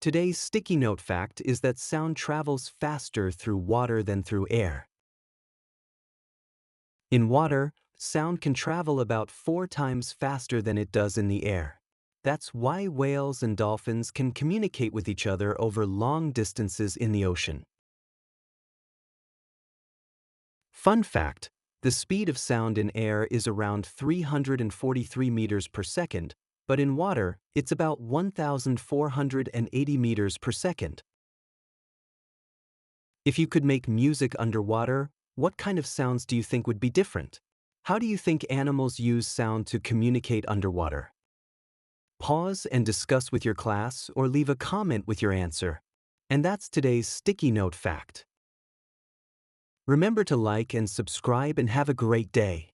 Today's sticky note fact is that sound travels faster through water than through air. In water, sound can travel about 4 times faster than it does in the air. That's why whales and dolphins can communicate with each other over long distances in the ocean. Fun fact: the speed of sound in air is around 343 meters per second, but in water, it's about 1,480 meters per second. If you could make music underwater, what kind of sounds do you think would be different? How do you think animals use sound to communicate underwater? Pause and discuss with your class or leave a comment with your answer. And that's today's sticky note fact. Remember to like and subscribe and have a great day.